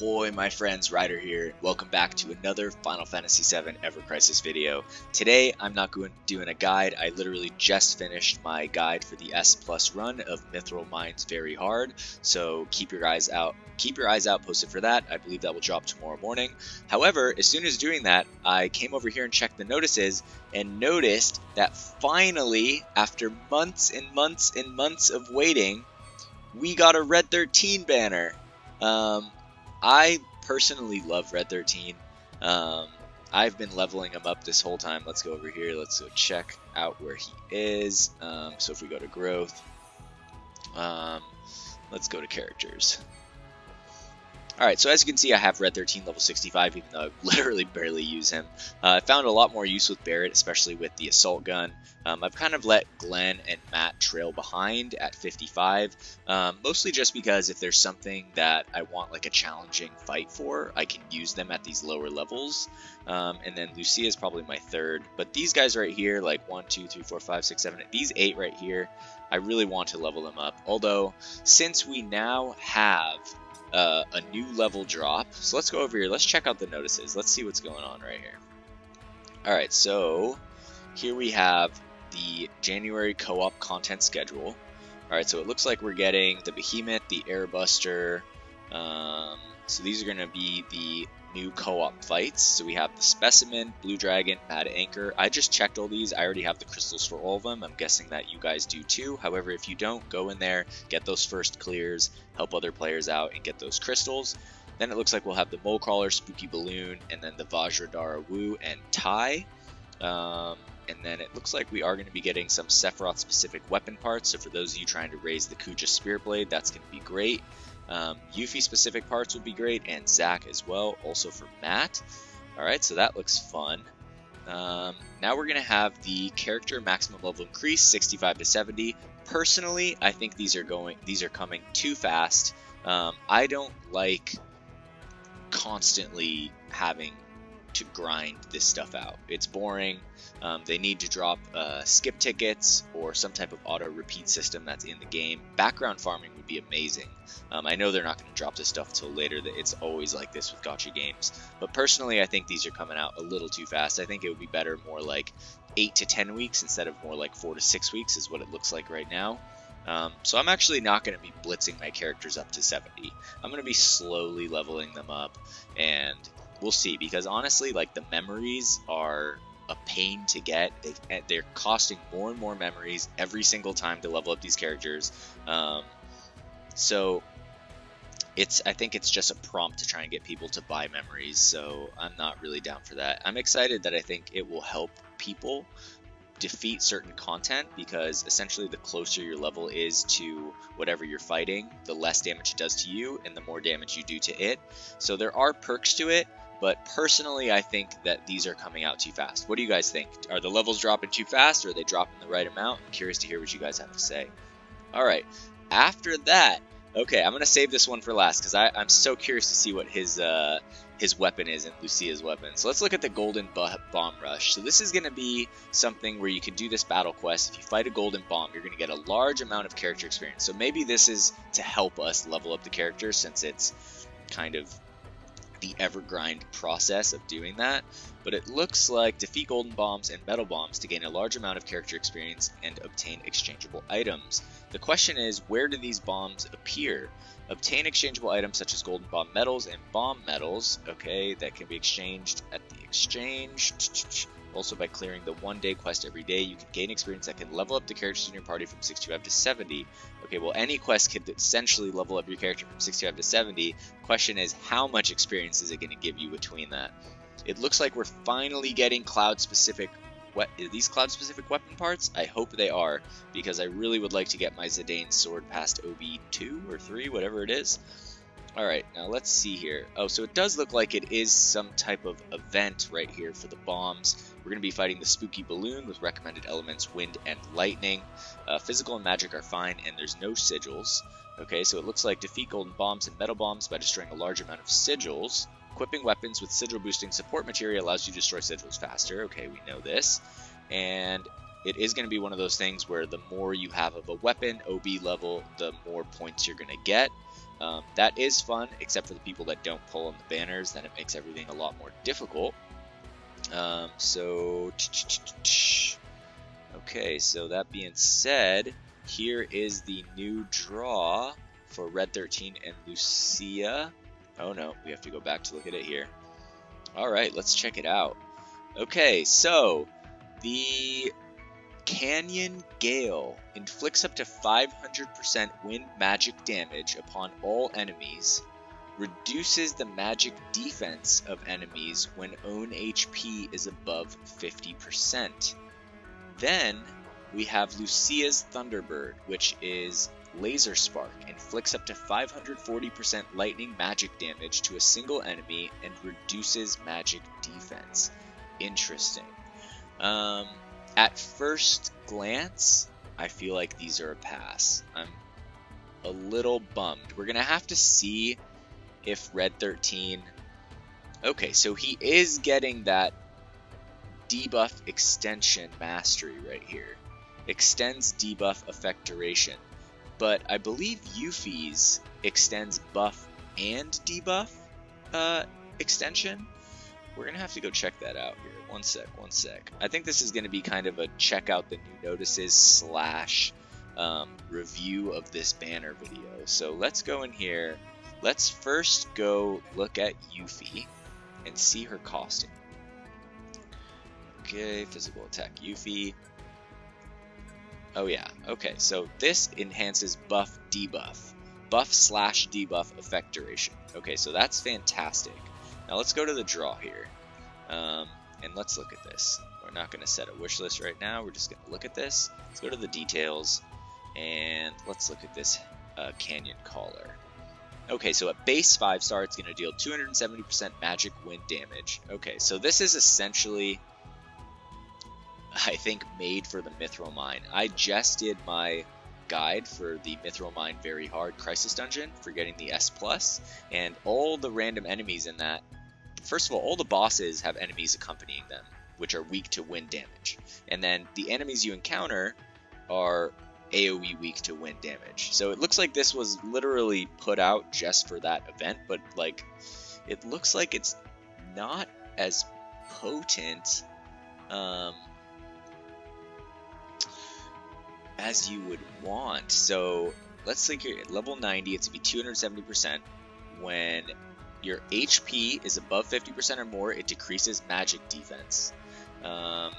Ahoy my friends, Ryder here. Welcome back to another Final Fantasy VII Ever Crisis video. Today I'm not doing a guide. I literally just finished my guide for the S+ run of Mithril Mines Very Hard, so keep your eyes out posted for that. I believe that will drop tomorrow morning. However, as soon as doing that, I came over here and checked the notices and noticed that finally, after months and months and months of waiting, we got a Red 13 banner. I personally love Red 13. I've been leveling him up this whole time. Let's go over here. Let's go check out where he is. So if we go to growth, let's go to characters. Alright, so as you can see, I have Red 13 level 65, even though I literally barely use him. I found a lot more use with Barret, especially with the assault gun. I've kind of let Glenn and Matt trail behind at 55, mostly just because if there's something that I want like a challenging fight for, I can use them at these lower levels. And then Lucia is probably my third, but these guys right here, like 1, 2, 3, 4, 5, 6, 7, these 8 right here, I really want to level them up. Although, since we now have a new level drop, so let's go over here, let's check out the notices, let's see what's going on right here. Alright, so here we have the January co-op content schedule. Alright, so it looks like we're getting the Behemoth, the Airbuster, so these are going to be the new co-op fights. So we have the Specimen, Blue Dragon, Mad Anchor. I just checked all these. I already have the crystals for all of them. I'm guessing that you guys do too. However, if you don't, go in there, get those first clears, help other players out, and get those crystals. Then it looks like we'll have the Mole Crawler, Spooky Balloon, and then the Vajradhara Wu and Tai. And then it looks like we are going to be getting some Sephiroth specific weapon parts. So for those of you trying to raise the Kuja Spirit Blade, that's going to be great. Yuffie specific parts would be great, and Zack as well, also for Matt. Alright, so that looks fun. Now we're going to have the character maximum level increase, 65 to 70. Personally, I think these are coming too fast. I don't like constantly having to grind this stuff out. It's boring. They need to drop skip tickets or some type of auto repeat system that's in the game. Background farming would be amazing. I know they're not going to drop this stuff until later. It's always like this with gacha games. But personally, I think these are coming out a little too fast. I think it would be better more like 8 to 10 weeks instead of more like 4 to 6 weeks is what it looks like right now. So I'm actually not going to be blitzing my characters up to 70. I'm going to be slowly leveling them up, and we'll see, because honestly, like, the memories are a pain to get. They're costing more and more memories every single time to level up these characters. So I think it's just a prompt to try and get people to buy memories, so I'm not really down for that. I'm excited that I think it will help people defeat certain content, because essentially the closer your level is to whatever you're fighting, the less damage it does to you and the more damage you do to it. So there are perks to it, but personally I think that these are coming out too fast. What do you guys think? Are the levels dropping too fast, or are they dropping the right amount? I'm curious to hear what you guys have to say. Alright, after that, okay, I'm going to save this one for last, because I'm so curious to see what his weapon is and Lucia's weapon. So let's look at the Golden Bomb Rush. So this is going to be something where you can do this battle quest. If you fight a Golden Bomb, you're going to get a large amount of character experience. So maybe this is to help us level up the character, since it's kind of the Evergrind process of doing that. But it looks like defeat Golden Bombs and Metal Bombs to gain a large amount of character experience and obtain exchangeable items. The question is, where do these bombs appear? Obtain exchangeable items such as Golden Bomb Medals and Bomb Medals, okay, that can be exchanged at the exchange. Also, by clearing the one-day quest every day, you can gain experience that can level up the characters in your party from 65 to 70. Okay, well, any quest could essentially level up your character from 65 to 70. Question is, how much experience is it going to give you between that? It looks like we're finally getting cloud-specific. Are these cloud-specific weapon parts? I hope they are, because I really would like to get my Zidane sword past OB2 or 3, whatever it is. Alright, now let's see here. Oh, so it does look like it is some type of event right here for the bombs. We're going to be fighting the Spooky Balloon with recommended elements Wind and Lightning. Physical and magic are fine, and there's no sigils. Okay, so it looks like defeat Golden Bombs and Metal Bombs by destroying a large amount of sigils. Equipping weapons with sigil boosting support material allows you to destroy sigils faster. Okay, we know this. And it is going to be one of those things where the more you have of a weapon, OB level, the more points you're going to get. That is fun, except for the people that don't pull on the banners. Then it makes everything a lot more difficult. Okay, so that being said, here is the new draw for Red 13 and Lucia. Oh no, we have to go back to look at it here. Alright, let's check it out. Okay, so the Canyon Gale inflicts up to 500% wind magic damage upon all enemies, reduces the magic defense of enemies when own HP is above 50%. Then we have Lucia's Thunderbird, which is Laser Spark, inflicts up to 540% lightning magic damage to a single enemy and reduces magic defense. Interesting. At first glance, I feel like these are a pass. I'm a little bummed. We're going to have to see if Red 13... Okay, so he is getting that debuff extension mastery right here. Extends debuff effect duration. But I believe Yuffie's extends buff and debuff extension. We're going to have to go check that out here. One sec. I think this is going to be kind of a check out the new notices / review of this banner video. So let's go in here. Let's first go look at Yuffie and see her costing. Okay, physical attack Yuffie. Oh yeah, okay, so this enhances buff debuff. Buff / debuff effect duration. Okay, so that's fantastic. Now let's go to the draw here. And let's look at this. We're not going to set a wish list right now. We're just going to look at this. Let's go to the details. And let's look at this Canyon Caller. Okay, so at base 5-star, it's going to deal 270% magic wind damage. Okay, so this is essentially, I think, made for the Mithril Mine. I just did my guide for the Mithril Mine Very Hard Crisis Dungeon for getting the S+, and all the random enemies in that, first of all the bosses have enemies accompanying them, which are weak to wind damage. And then the enemies you encounter are AoE weak to wind damage. So it looks like this was literally put out just for that event, but like, it looks like it's not as potent as you would want. So let's think here, at level 90, it's going to be 270%. When your HP is above 50% or more, it decreases magic defense. And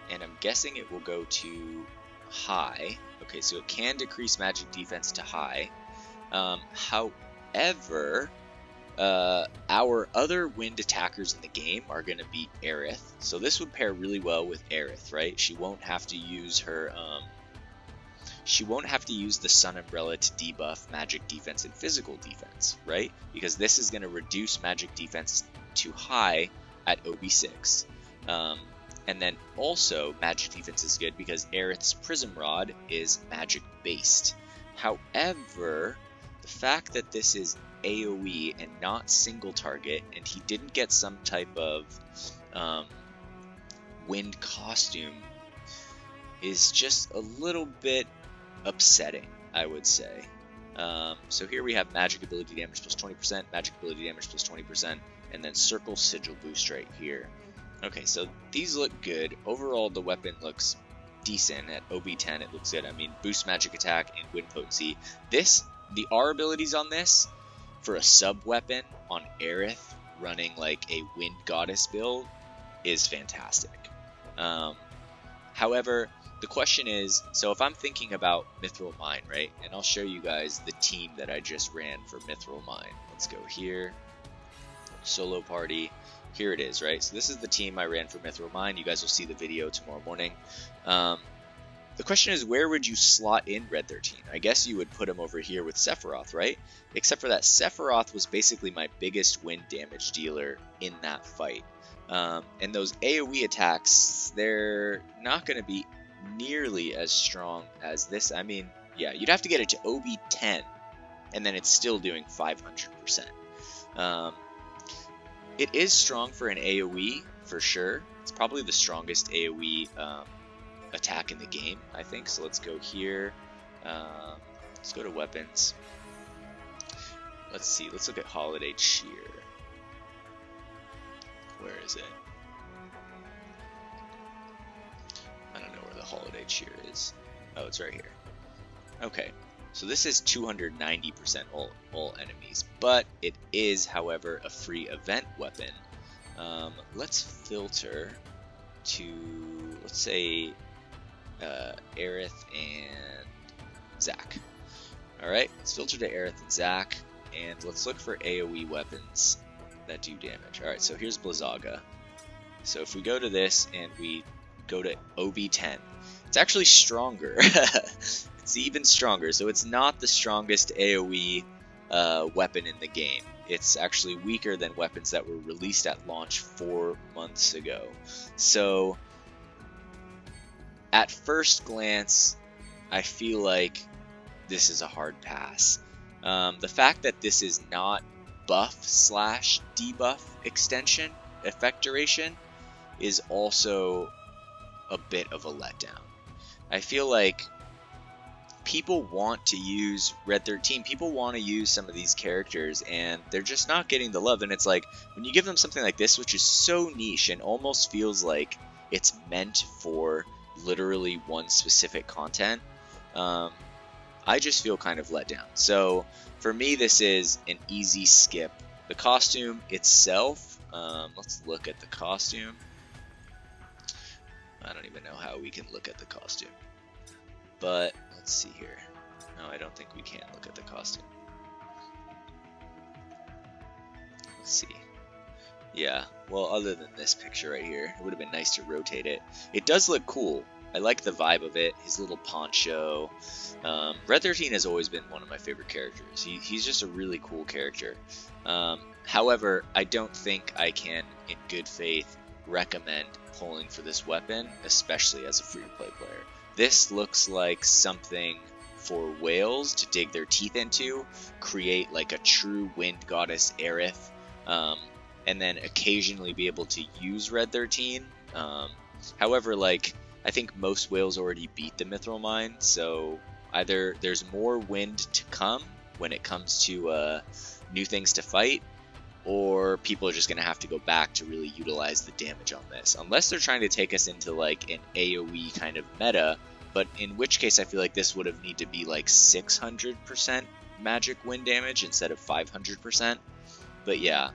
I'm guessing it will go to high. Okay, so it can decrease magic defense to high. However, our other wind attackers in the game are going to be Aerith. So this would pair really well with Aerith, right? She won't have to use her... she won't have to use the Sun Umbrella to debuff magic defense and physical defense, right? Because this is going to reduce magic defense to high at OB6. And then also magic defense is good because Aerith's Prism Rod is magic based. However, the fact that this is AoE and not single target, and he didn't get some type of wind costume, is just a little bit upsetting, I would say. So here we have magic ability damage plus 20%, magic ability damage plus 20%, and then circle sigil boost right here. Okay, so these look good. Overall, the weapon looks decent. At OB10, it looks good. I mean, boost magic attack and wind potency. The R abilities on this, for a sub-weapon on Aerith running like a wind goddess build, is fantastic. However, the question is, so if I'm thinking about Mithril Mine, right, and I'll show you guys the team that I just ran for Mithril Mine. Let's go here, solo party, here it is, right? So this is the team I ran for Mithril Mine. You guys will see the video tomorrow morning. The question is, where would you slot in Red 13? I guess you would put him over here with Sephiroth, right? Except for that Sephiroth was basically my biggest wind damage dealer in that fight. And those AoE attacks, they're not going to be nearly as strong as this. I mean, yeah, you'd have to get it to OB10, and then it's still doing 500%. It is strong for an AoE, for sure. It's probably the strongest AoE attack in the game, I think. So let's go here. Let's go to weapons. let's see. Let's look at Holiday Cheer. Where is it? I don't know where the Holiday Cheer is. Oh, it's right here. Okay, so this is 290% all enemies, but it is, however, a free event weapon. Let's filter to, let's say, Aerith and Zac. Alright, let's filter to Aerith and Zac, and let's look for AoE weapons that do damage. Alright, so here's Blizzaga. So if we go to this and we go to OB10, it's actually stronger. It's even stronger, so it's not the strongest AoE weapon in the game. It's actually weaker than weapons that were released at launch 4 months ago. So at first glance, I feel like this is a hard pass. The fact that this is not buff/debuff extension effect duration is also a bit of a letdown. I feel like people want to use Red 13, people want to use some of these characters, and they're just not getting the love. And it's like, when you give them something like this, which is so niche and almost feels like it's meant for literally one specific content, I just feel kind of let down. So for me, this is an easy skip. The costume itself, let's look at the costume. I don't even know how we can look at the costume, but let's see here. No, I don't think we can look at the costume. Let's see. Yeah, well, other than this picture right here, it would have been nice to rotate it. It does look cool. I like the vibe of it, his little poncho. Red 13 has always been one of my favorite characters. He's just a really cool character. However, I don't think I can, in good faith, recommend pulling for this weapon, especially as a free-to-play player. This looks like something for whales to dig their teeth into, create like a true wind goddess Aerith, and then occasionally be able to use Red 13. However, like, I think most whales already beat the Mithril Mine, so either there's more wind to come when it comes to new things to fight, or people are just going to have to go back to really utilize the damage on this. Unless they're trying to take us into like an AoE kind of meta, but in which case I feel like this would have need to be like 600% magic wind damage instead of 500%. But yeah,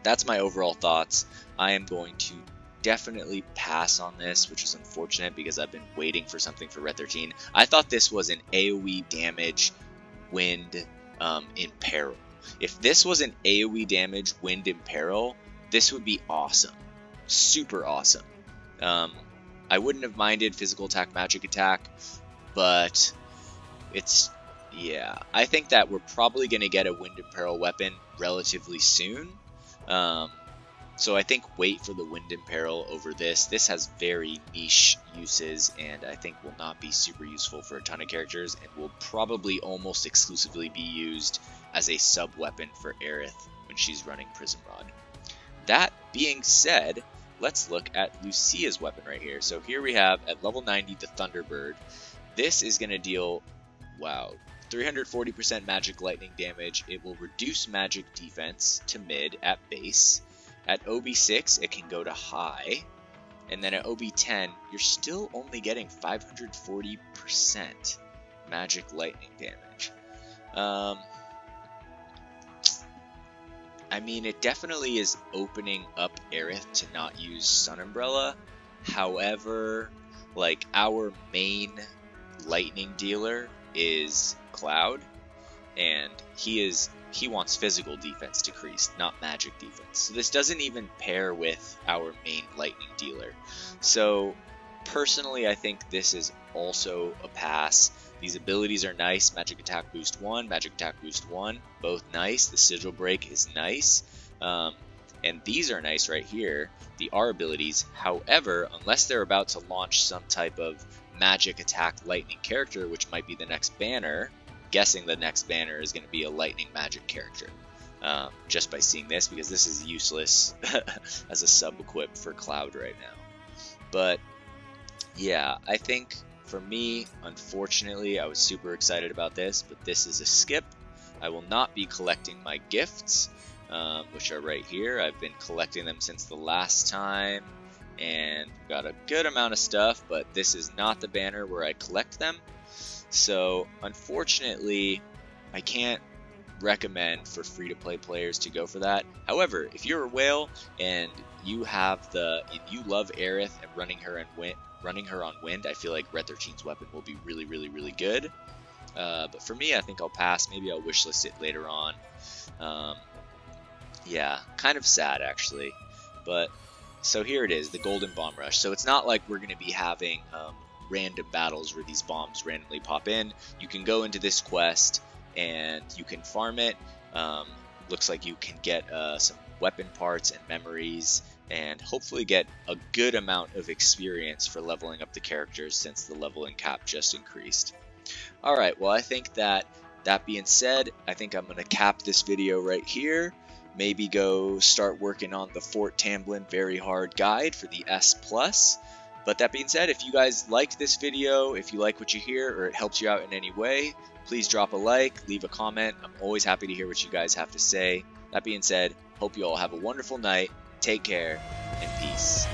that's my overall thoughts. I am going to definitely pass on this, which is unfortunate because I've been waiting for something for Red 13. I thought this was an AoE damage wind in peril. If this was an AoE damage wind in peril, this would be awesome. Super awesome. I wouldn't have minded physical attack, magic attack, but it's, yeah. I think that we're probably going to get a wind in peril weapon relatively soon. So I think wait for the wind in peril over this. This has very niche uses and I think will not be super useful for a ton of characters and will probably almost exclusively be used as a sub weapon for Aerith when she's running Prism Rod. That being said, let's look at Lucia's weapon right here. So here we have at level 90 the Thunderbird. This is going to deal, wow, 340% magic lightning damage. It will reduce magic defense to mid at base. At OB6, it can go to high. And then at OB10, you're still only getting 540% magic lightning damage. I mean, it definitely is opening up Aerith to not use Sun Umbrella. However, like, our main lightning dealer is Cloud, and he wants physical defense decreased, not magic defense. So this doesn't even pair with our main lightning dealer. So personally, I think this is also a pass. These abilities are nice. Magic attack boost 1, magic attack boost 1, both nice. The sigil break is nice. And these are nice right here, the R abilities. However, unless they're about to launch some type of magic attack lightning character, which might be the next banner, guessing the next banner is going to be a lightning magic character. Just by seeing this, because this is useless as a sub-equip for Cloud right now. But yeah, I think for me, unfortunately, I was super excited about this, but this is a skip. I will not be collecting my gifts, which are right here. I've been collecting them since the last time, and got a good amount of stuff, but this is not the banner where I collect them. So unfortunately, I can't recommend for free-to-play players to go for that. However, if you're a whale and you love Aerith and running her on wind, I feel like Red 13's weapon will be really, really, really good. But for me, I think I'll pass. Maybe I'll wishlist it later on. Yeah, kind of sad actually. But so here it is, the Golden Bomb Rush. So it's not like we're going to be having random battles where these bombs randomly pop in. You can go into this quest and you can farm it. Looks like you can get some weapon parts and memories, and hopefully get a good amount of experience for leveling up the characters since the leveling cap just increased. Alright, well I think that being said, I think I'm going to cap this video right here. Maybe go start working on the Fort Tamblin Very Hard Guide for the S+. But that being said, if you guys liked this video, if you like what you hear or it helps you out in any way, please drop a like, leave a comment. I'm always happy to hear what you guys have to say. That being said, hope you all have a wonderful night, take care, and peace.